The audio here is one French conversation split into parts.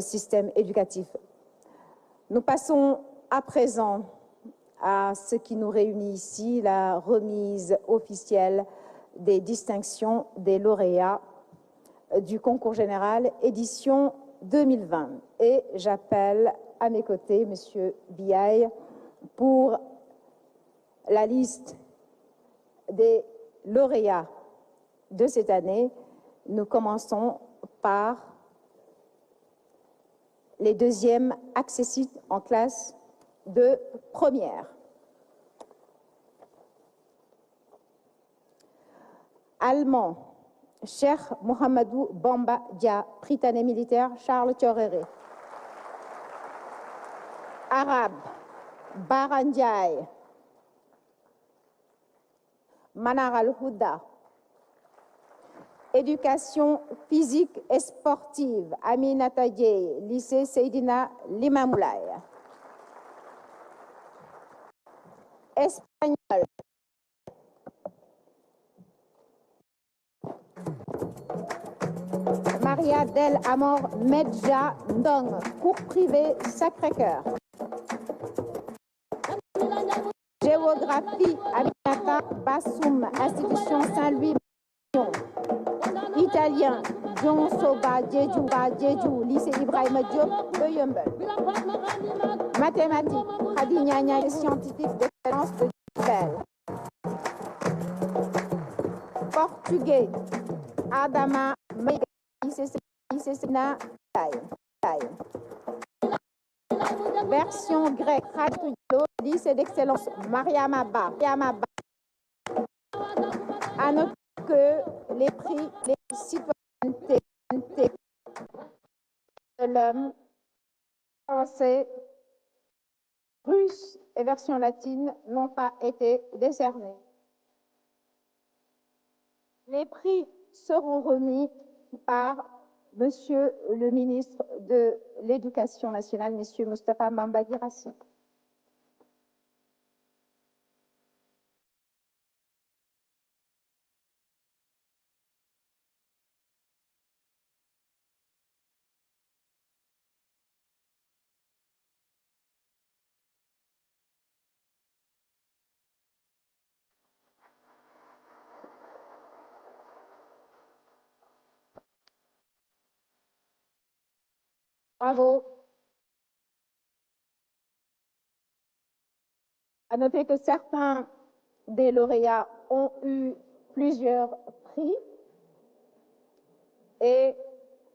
système éducatif. Nous passons à présent à ce qui nous réunit ici, la remise officielle des distinctions des lauréats du concours général édition 2020. Et j'appelle à mes côtés M. Biaye pour la liste des lauréats de cette année. Nous commençons par les deuxièmes accessites en classe de première. Allemand, Cheikh Mohamedou Bamba Dia, Britannique militaire, Charles Thioréré. Arabe, Barandiaï, Manar Al-Houda. Éducation physique et sportive, Aminata Dieye, lycée Seydina Limamoulaye. Espagnol. Maria del Amor Medja Ndong, cours privé Sacré-Cœur. Géographie, Aminata Bassoum, institution Saint-Louis. Italien, John Soba Djedjou, lycée Ibrahima Diop de Yeumbeul. Mathématiques, Khady Niania et scientifique d'excellence de Diourbel. Portugais, Adama Meiga, lycée Sina Taï. Version grecque, Khady lycée d'excellence Mariama Ba. À noter que les prix, les citoyennetés de l'homme, français, russe et version latine n'ont pas été décernés. Les prix seront remis par Monsieur le ministre de l'Éducation nationale, Monsieur Moustapha Mamba Guirassy. Bravo. À noter que certains des lauréats ont eu plusieurs prix et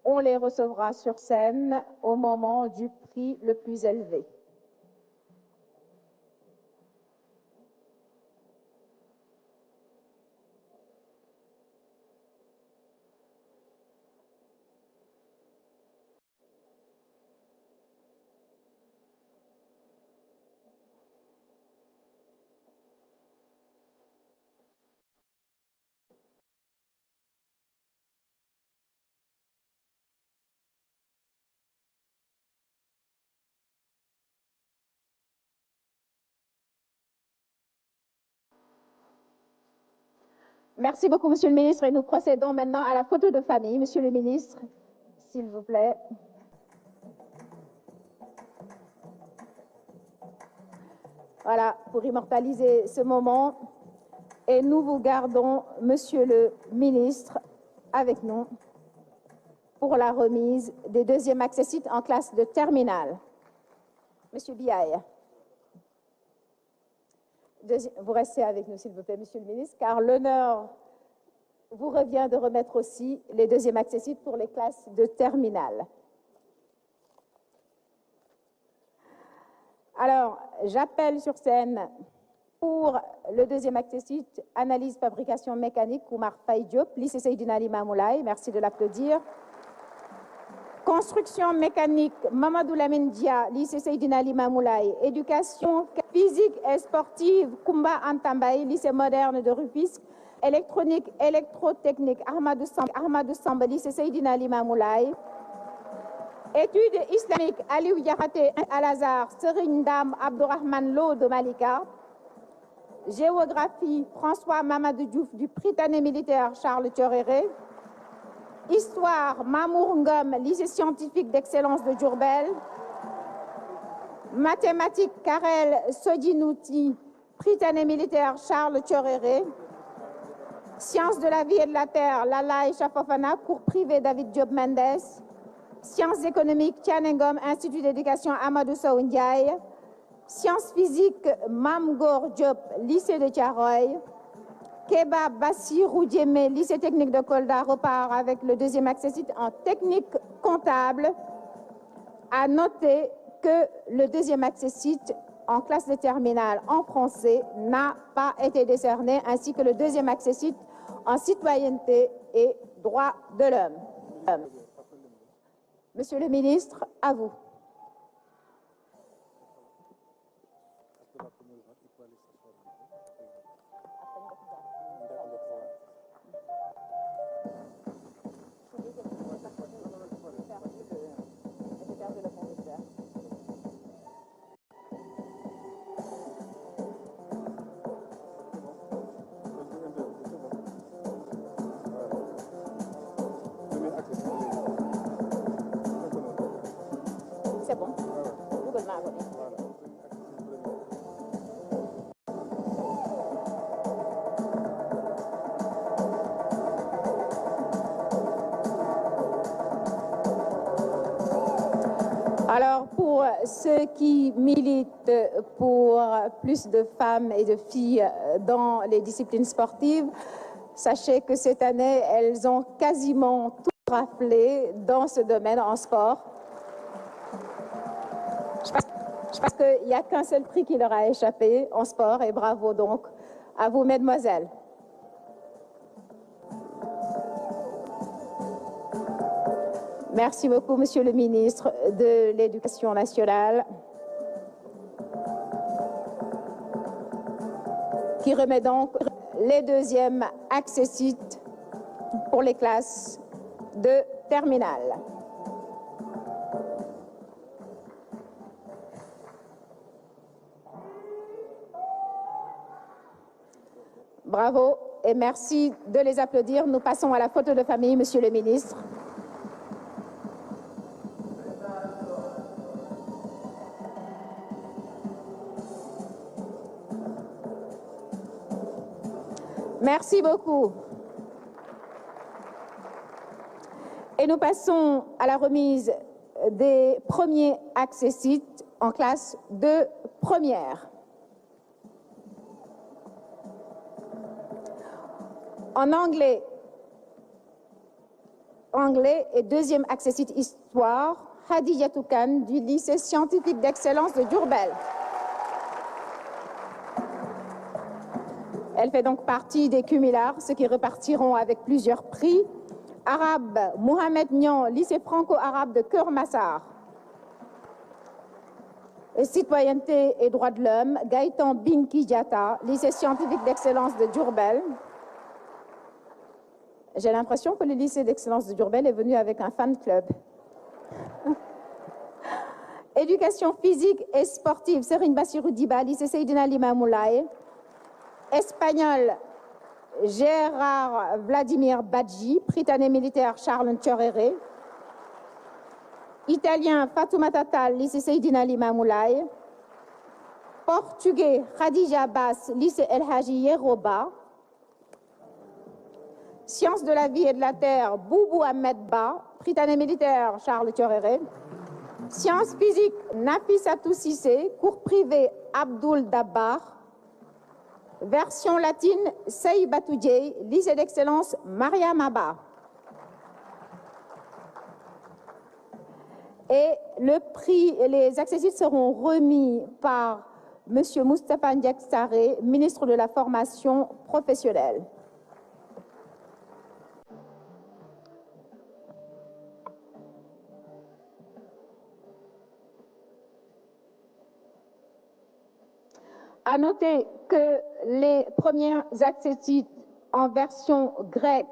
on les recevra sur scène au moment du prix le plus élevé. Merci beaucoup, Monsieur le ministre. Et nous procédons maintenant à la photo de famille. Monsieur le ministre, s'il vous plaît. Voilà, pour immortaliser ce moment. Et nous vous gardons, Monsieur le ministre, avec nous pour la remise des deuxièmes accessites en classe de terminale. Monsieur Biaye. Vous restez avec nous, s'il vous plaît, Monsieur le ministre, car l'honneur vous revient de remettre aussi les deuxièmes accessites pour les classes de terminale. Alors, j'appelle sur scène pour le deuxième accessite, analyse fabrication mécanique, Oumar Faye Diop, lycée Seydina Limamoulaye, merci de l'applaudir. Construction mécanique, Mamadou Lamine Dia, lycée Seydina Limamoulaye. Éducation physique et sportive, Koumba Antambaye, lycée moderne de Rufisque. Électronique, électrotechnique, Ahmadou Samba, lycée Seydina Limamoulaye. Études islamiques, Aliou Yahaté Al-Azhar, Serigne Dam Abdourahmane Lo de Malika. Géographie, François Mamadou Diouf du Britannique militaire Charles Thioréré. Histoire, Mamour Ngom, lycée scientifique d'excellence de Diourbel. Mathématiques, Karel Sodinouti, Prytanée militaire Charles Thioréré. Sciences de la vie et de la terre, Lala Fofana, cours privé David Diop Mendes. Sciences économiques, Tianengom, Institut d'éducation Amadou Sow Ndiaye. Sciences physiques, Mamgor Diop, lycée de Tiaroy. Keba Bassirou Diémé, lycée technique de Kolda, repart avec le deuxième accessite en technique comptable. À noter que le deuxième accessite en classe de terminale en français n'a pas été décerné, ainsi que le deuxième accessite en citoyenneté et droits de l'homme. Monsieur le ministre, à vous. C'est bon. Google m'a abonné. Alors, pour ceux qui militent pour plus de femmes et de filles dans les disciplines sportives, sachez que cette année, elles ont quasiment tout raflé dans ce domaine en sport. Je pense qu'il n'y a qu'un seul prix qui leur a échappé en sport, et bravo donc à vous, mesdemoiselles. Merci beaucoup, Monsieur le ministre de l'Éducation nationale, qui remet donc les deuxièmes accessites pour les classes de terminale. Bravo et merci de les applaudir. Nous passons à la photo de famille, Monsieur le ministre. Merci beaucoup. Et nous passons à la remise des premiers accessites en classe de première. En anglais et deuxième accessite histoire, Khadija Toukan du lycée scientifique d'excellence de Diourbel. Elle fait donc partie des cumulards, ceux qui repartiront avec plusieurs prix. Arabe, Mohamed Nyan, lycée franco-arabe de Keur-Massar. Citoyenneté et droits de l'homme, Gaëtan Binki Diatta, lycée scientifique d'excellence de Diourbel. J'ai l'impression que le lycée d'excellence de Diourbel est venu avec un fan club. Éducation physique et sportive, Serine Bassirou Diba, lycée Seydina Limamoulaye. Espagnol, Gérard Vladimir Badji, Prytanée militaire Charles Thioréré. Italien, Fatoumata Tal, lycée Seydina Limamoulaye. Portugais, Khadija Bass, lycée El Hadji Yeroba. Sciences de la vie et de la terre, Boubou Ahmed Ba, Prytanée militaire Charles Thioréré. Sciences physiques, Nafissatou Sissé, cours privé Abdoul Dabbar. Version latine, Seybatou Dieye, lycée d'excellence Mariam Abba. Et le prix, les accessites seront remis par M. Moustapha Ndiaye Sarré, ministre de la Formation professionnelle. À noter que les premières accessites en version grecque,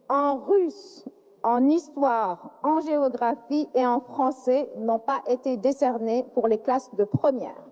en russe, en histoire, en géographie et en français n'ont pas été décernées pour les classes de première.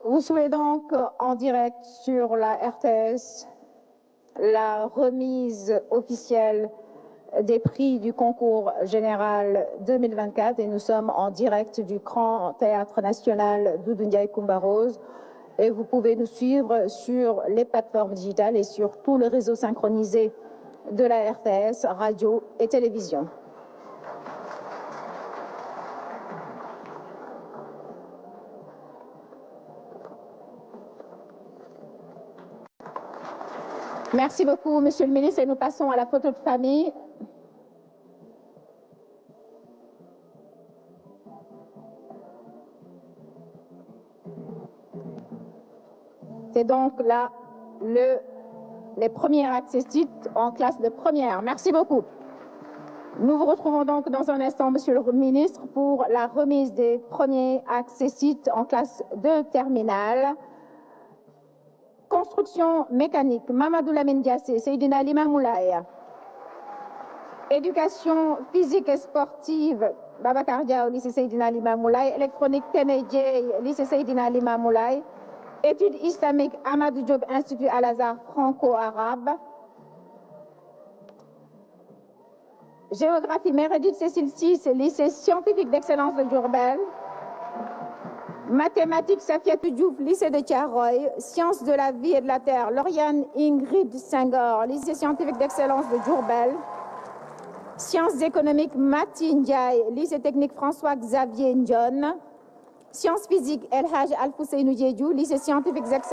Vous suivez donc en direct sur la RTS la remise officielle des prix du concours général 2024 et nous sommes en direct du Grand Théâtre National Doudou Ndiaye Coumba Rose et vous pouvez nous suivre sur les plateformes digitales et sur tout le réseau synchronisé de la RTS, radio et télévision. Merci beaucoup, Monsieur le ministre, et nous passons à la photo de famille. C'est donc là les premiers accessites en classe de première. Merci beaucoup. Nous vous retrouvons donc dans un instant, Monsieur le ministre, pour la remise des premiers accessites en classe de terminale. Construction mécanique, Mamadou Lamine Diassé, Seydina Limamoulaye. Éducation physique et sportive, Babacar Dia au lycée Seydina Limamoulaye. Électronique Ténédié, lycée Seydina Limamoulaye. Études islamiques, Amadou Diop, Institut Al-Azhar franco-arabe. Géographie, Meredith Cécile VI, lycée scientifique d'excellence de Diourbel. Mathématiques, Safiatou Diouf, lycée de Thiaroye. Sciences de la vie et de la terre, Lauriane Ingrid Senghor, lycée scientifique d'excellence de Diourbel. Sciences économiques, Mati Ndiaye, lycée technique François-Xavier Ndion. Sciences physiques, El Haj Al-Fousseinou Diédiou, lycée scientifique d'excellence.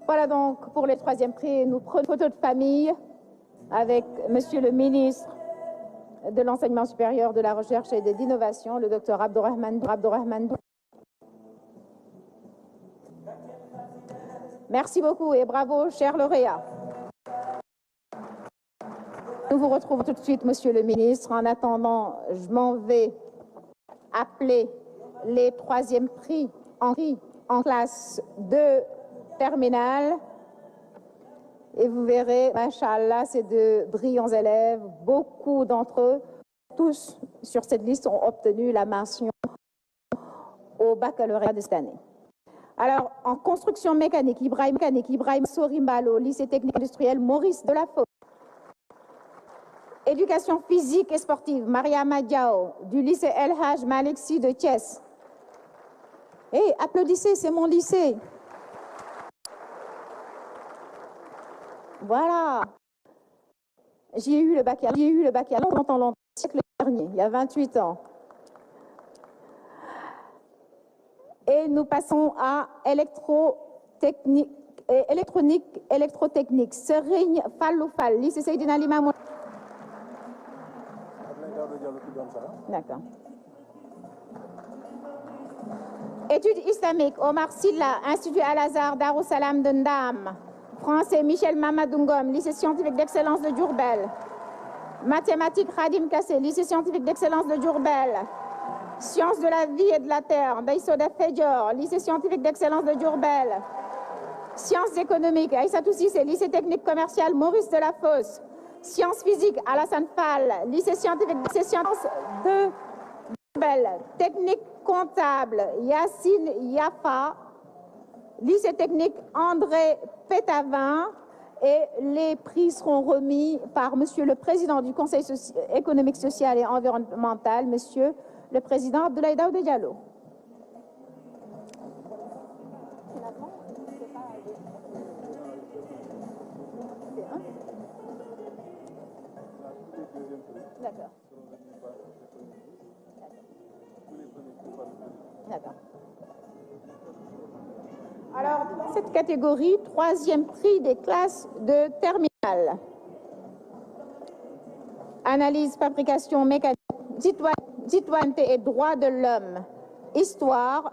Voilà donc pour le troisième prix. Nous prenons une photo de famille avec Monsieur le ministre de l'Enseignement supérieur, de la Recherche et de l'Innovation, le docteur Abdourahmane. Merci beaucoup et bravo, cher lauréat. Nous vous retrouvons tout de suite, Monsieur le ministre. En attendant, je m'en vais appeler les troisièmes prix en classe de terminale. Et vous verrez, machallah, c'est de brillants élèves. Beaucoup d'entre eux, tous sur cette liste, ont obtenu la mention au baccalauréat de cette année. Alors, en construction mécanique, Ibrahim Sorimbalo, lycée technique industriel Maurice Delafosse. Éducation physique et sportive, Mariama Diao, du lycée El Haj Maliksi de Thiès. Hey, applaudissez, c'est mon lycée. Voilà. J'ai eu le baccalauréat longtemps, siècle dernier, il y a 28 ans. Et nous passons à électrotechnique, Serigne Fallou Fall, lycée Seydina Limamou. D'accord. Études islamiques, Omar Silla, Institut Al-Azhar, Darussalam de Ndam. Français, Michel Mamadoungom, lycée scientifique d'excellence de Diourbel. Mathématiques, Khadim Kassé, lycée scientifique d'excellence de Diourbel. Sciences de la vie et de la terre, Daïsoda Fedior, lycée scientifique d'excellence de Diourbel. Sciences économiques, Aïssatou Sissé, lycée technique commercial Maurice Delafosse. Sciences physiques, Alassane Fall, lycée scientifique de Diourbel. Technique comptable, Yacine Yafa, lycée technique André Pétavin. Et les prix seront remis par Monsieur le Président du Conseil économique, social et environnemental, Monsieur le Président Abdoulaye Daouda Diallo. D'accord. D'accord. Alors, dans cette catégorie, troisième prix des classes de terminale. Analyse, fabrication, mécanique, citoyenneté et droits de l'homme, histoire.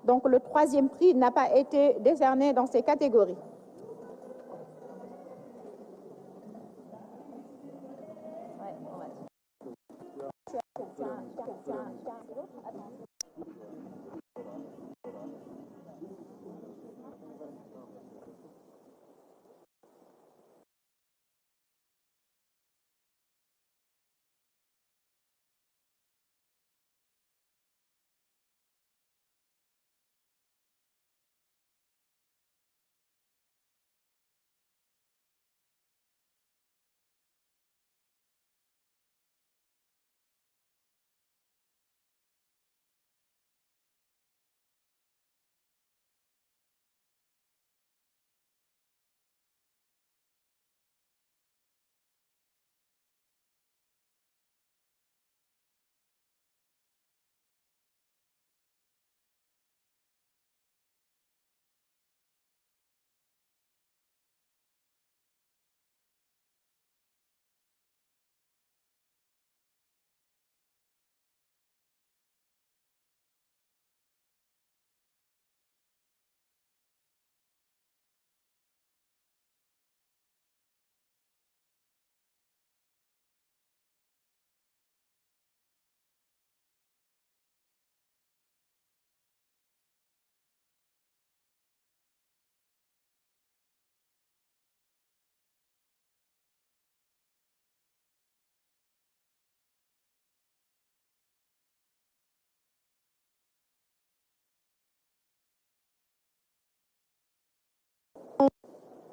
Donc, le troisième prix n'a pas été décerné dans ces catégories.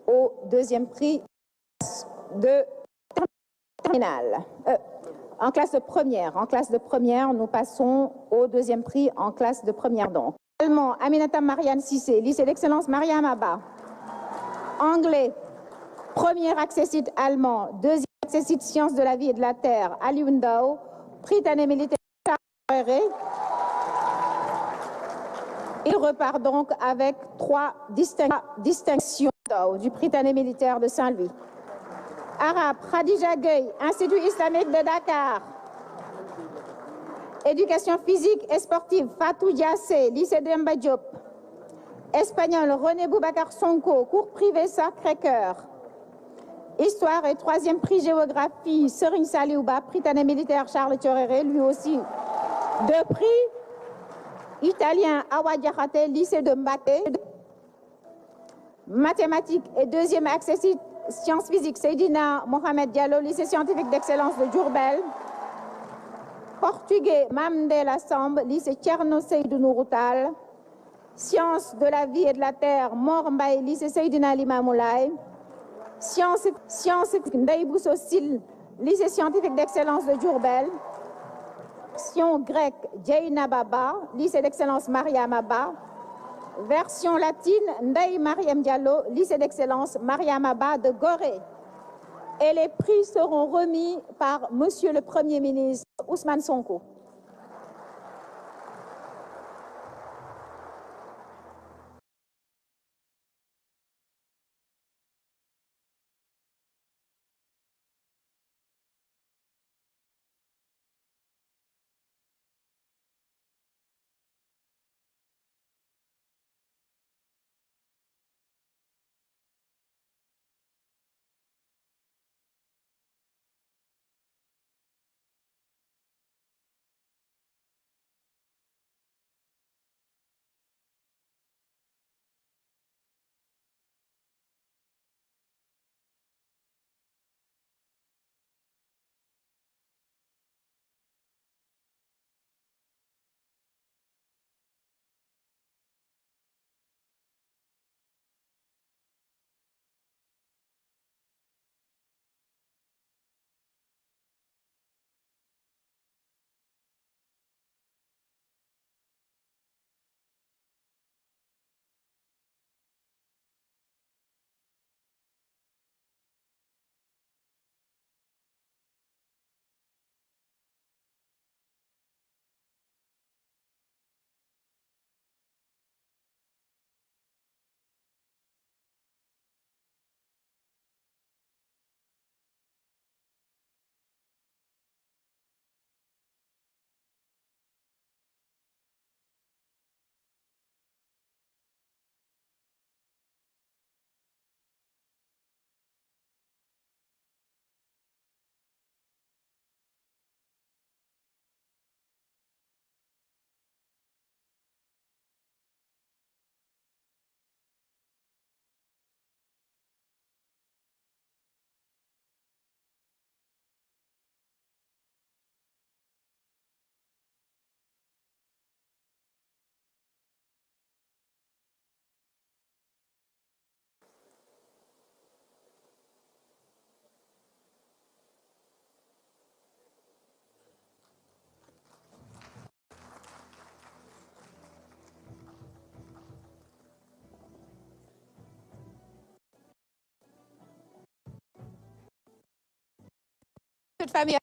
Au deuxième prix de terminale. En classe de première. En classe de première, nous passons au deuxième prix en classe de première donc. Allemand, Aminata Marianne Sissé, lycée d'excellence Mariam Abba. Anglais, premier accessite allemand, deuxième accessite sciences de la vie et de la terre, Ali Undao, Britannique militaire. Il repart donc avec 3 distinctions du Prytanée militaire de Saint-Louis. Arabe, Khadija Gueye, Institut islamique de Dakar. Éducation physique et sportive, Fatou Diassé, lycée Demba Diop. Espagnol, René Boubacar Sonko, cours privé Sacré-Cœur. Histoire et troisième prix géographie, Serigne Saliouba, Prytanée militaire Charles Thioréré, lui aussi 2 prix. Italien, Awa Diakhaté, lycée de Mbacké. Mathématiques et deuxième accessit sciences physiques, Seydina Mohamed Diallo, lycée scientifique d'excellence de Diourbel. Portugais, Mamdela Samb, lycée Thierno Seydou Nourou Tall. Sciences de la vie et de la terre, Mor Mbaye, lycée Seydina Limamou Laye. Sciences Ndeye Bousso Sil, lycée scientifique d'excellence de Diourbel. Version grecque, Djeina Baba, lycée d'excellence Mariam Abba. Version latine, Ndeye Mariam Diallo, lycée d'excellence Mariam Abba de Gorée. Et les prix seront remis par Monsieur le Premier ministre Ousmane Sonko. Cette famille a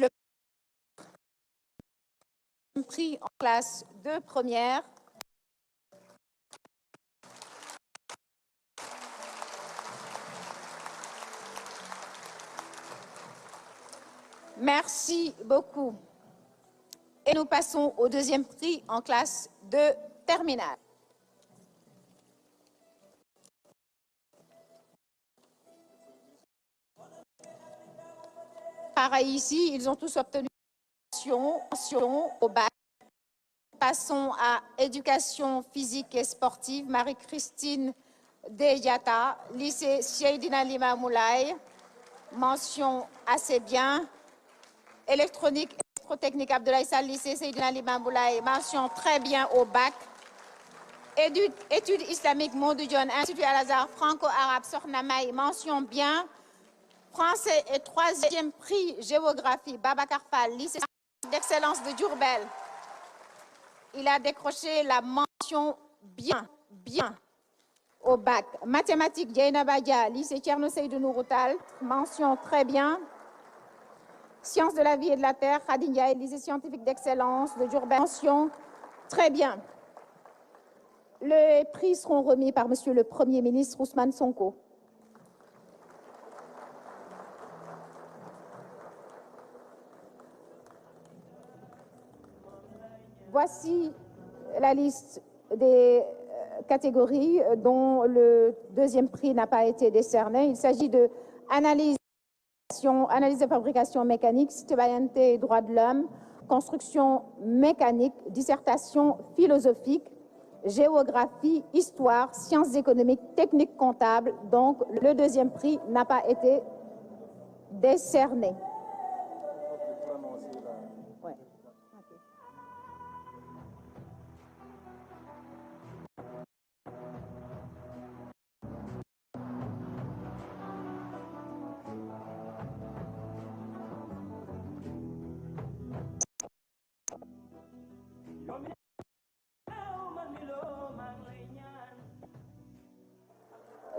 le prix en classe de première. Merci beaucoup. Et nous passons au deuxième prix en classe de terminale. Pareil ici, ils ont tous obtenu mention au bac. Passons à éducation physique et sportive. Marie-Christine Deyata, lycée Seydina Limamou Laye, mention assez bien. Électronique, électrotechnique Abdoulaye Sall, lycée Seydina Limamou Laye, mention très bien au bac. Études islamiques Mondou Dione, Institut Al-Azhar, franco-arabe Sokhna May, mention bien. Français et troisième prix géographie Babacar Fall, lycée d'excellence de Diourbel. Il a décroché la mention bien au bac. Mathématiques Djeina Badia, lycée Thierno Seydou Nourou Tall, mention très bien. Sciences de la vie et de la terre, Khady Ndiaye, lycée scientifique d'excellence de Diourbel, mention très bien. Les prix seront remis par Monsieur le Premier ministre Ousmane Sonko. Voici la liste des catégories dont le deuxième prix n'a pas été décerné. Il s'agit de analyse de fabrication mécanique, citoyenneté et droits de l'homme, construction mécanique, dissertation philosophique, géographie, histoire, sciences économiques, techniques comptables. Donc, le deuxième prix n'a pas été décerné. Ouais.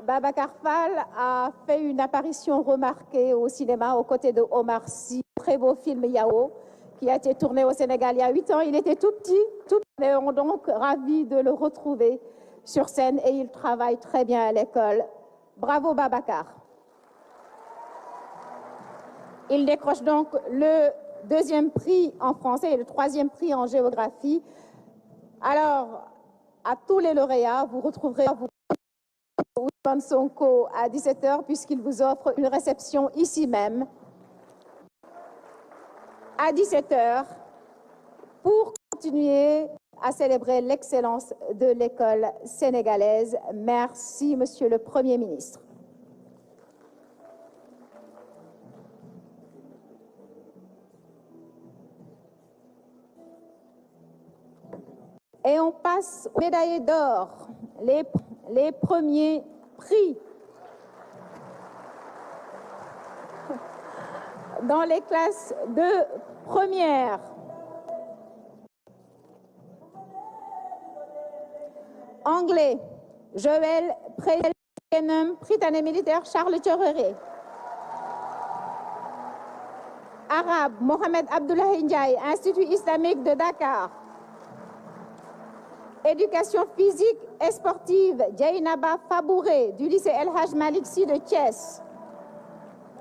Babacar Fall a fait une apparition remarquée au cinéma aux côtés de Omar Sy, très beau film Yao, qui a été tourné au Sénégal il y a 8 ans. Il était tout petit, et on est donc ravis de le retrouver sur scène et il travaille très bien à l'école. Bravo Babacar. Il décroche donc le deuxième prix en français et le troisième prix en géographie. Alors, à tous les lauréats, vous retrouverez Ousmane Sonko à 17h puisqu'il vous offre une réception ici même à 17h pour continuer à célébrer l'excellence de l'école sénégalaise. Merci, Monsieur le Premier ministre. Et on passe aux médaillés d'or, les premiers prix. Dans les classes de première. Anglais, Joël Prénom, Prytanée militaire Charles Thioréré. Arabe, Mohamed Abdoulaye Ndiaye, Institut islamique de Dakar. Éducation physique et sportive, Djainaba Fabouré, du lycée El Haj Malik Sy de Thiès.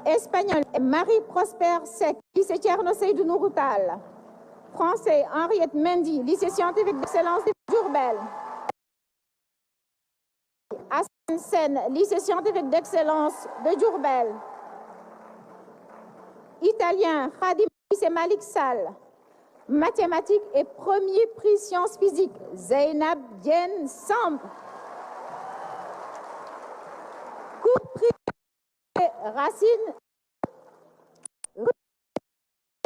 Espagnol, Marie-Prosper Sec, lycée Thierno Seydou Nourou-Tall. Français, Henriette Mendy, lycée scientifique d'excellence de Diourbel. Hassan Sen, lycée scientifique d'excellence de Diourbel. Italien, Khadim, lycée Malik Sall. Mathématiques et premier prix sciences physiques, Zeynab Dien Samb. Coup prix Racine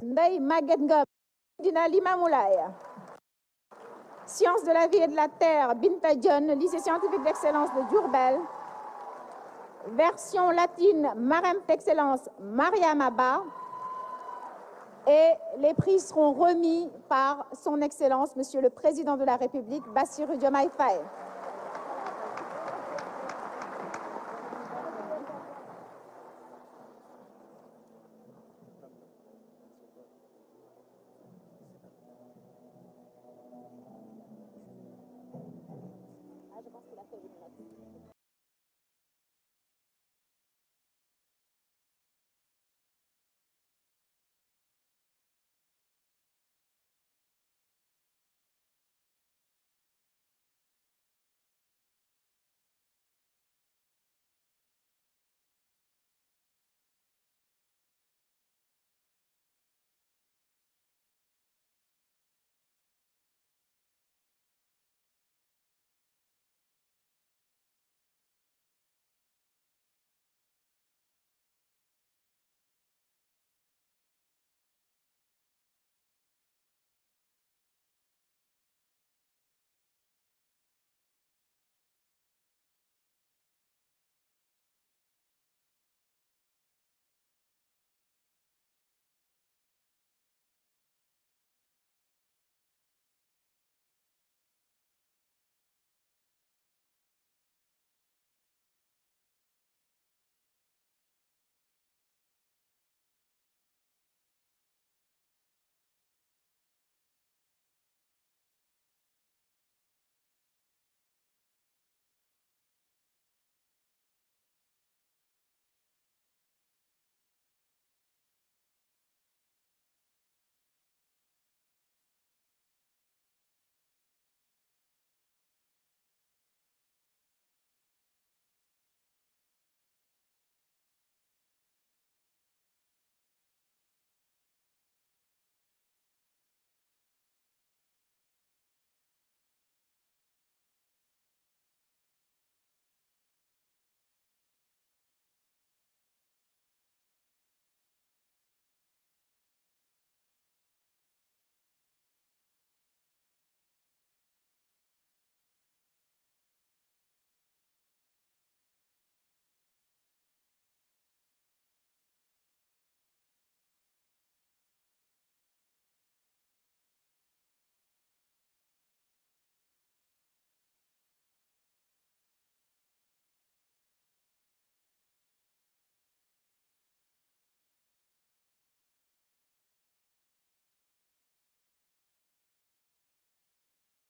Ndeye Maguette Ngom, Dina Limamoulaye. Sciences de la vie et de la terre, Binta Dione, lycée scientifique d'excellence de Diourbel. Version latine, Marem d'excellence, Mariam Abba. Et les prix seront remis par son Excellence, Monsieur le Président de la République, Bassirou Diomaye Faye.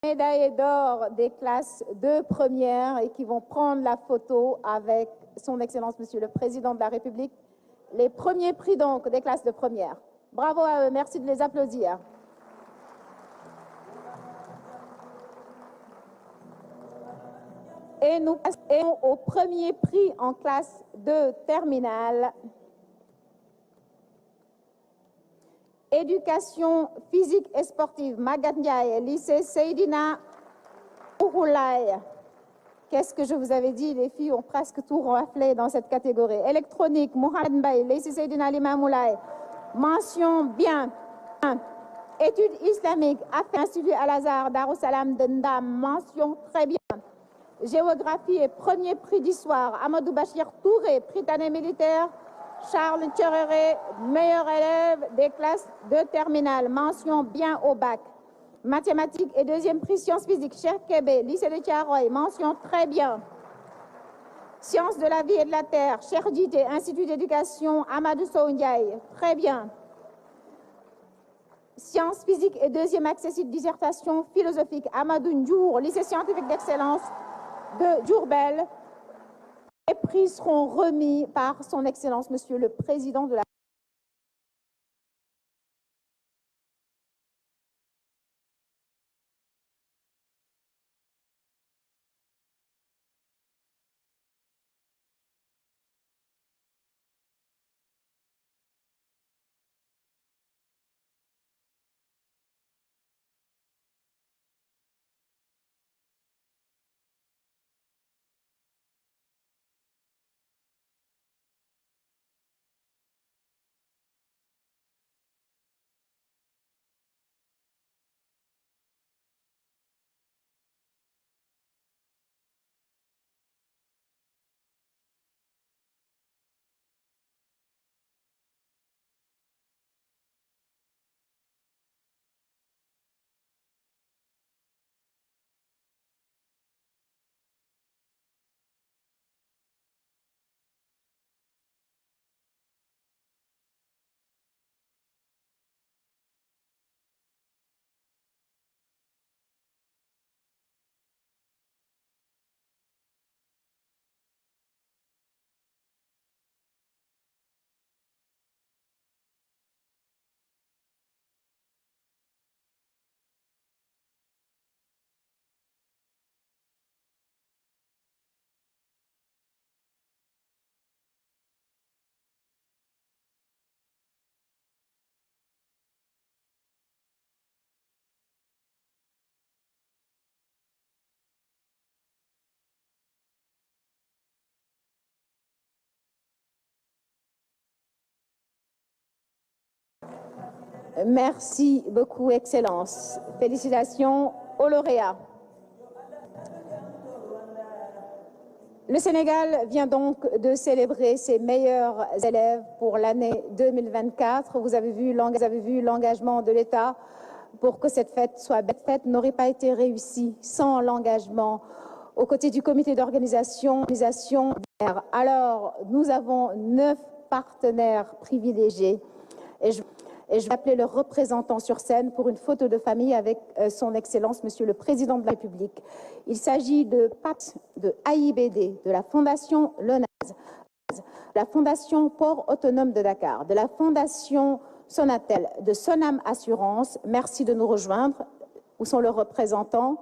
médaillés d'or des classes de première et qui vont prendre la photo avec son Excellence, Monsieur le Président de la République. Les premiers prix donc des classes de première. Bravo à eux, merci de les applaudir. Et nous passons au premier prix en classe de terminale. Éducation physique et sportive, Magatte Ndiaye, lycée Seydina Ouroulaye. Qu'est-ce que je vous avais dit, les filles ont presque tout raflé dans cette catégorie. Électronique, Mohamed Mbaye, lycée Seydina Limamou-Laye. Mention bien. Études islamiques, Institut Al-Azhar, Darussalam de Ndam, mention très bien. Géographie et premier prix d'histoire, Amadou Bachir Touré, Prytanée militaire, Charles Tchoréré, meilleur élève des classes de terminale, mention bien au bac. Mathématiques et deuxième prix sciences physiques, Cheikh Kébé, lycée de Thiaroye, mention très bien. Sciences de la vie et de la terre, Cheikh Dité, Institut d'éducation, Amadou Sow Ndiaye, très bien. Sciences physiques et deuxième accessible dissertation philosophique, Amadou Ndiour, lycée scientifique d'excellence de Diourbel. Les prix seront remis par son Excellence, Monsieur le Président de la Merci beaucoup, Excellence. Félicitations aux lauréats. Le Sénégal vient donc de célébrer ses meilleurs élèves pour l'année 2024. Vous avez vu l'engagement de l'État pour que cette fête soit belle. Cette fête n'aurait pas été réussie sans l'engagement aux côtés du comité d'organisation. Alors, nous avons 9 partenaires privilégiés et je vais appeler le représentant sur scène pour une photo de famille avec son Excellence, Monsieur le Président de la République. Il s'agit de PAT, de AIBD, de la Fondation LONASE, de la Fondation Port Autonome de Dakar, de la Fondation Sonatel, de Sonam Assurance. Merci de nous rejoindre. Où sont leurs représentants?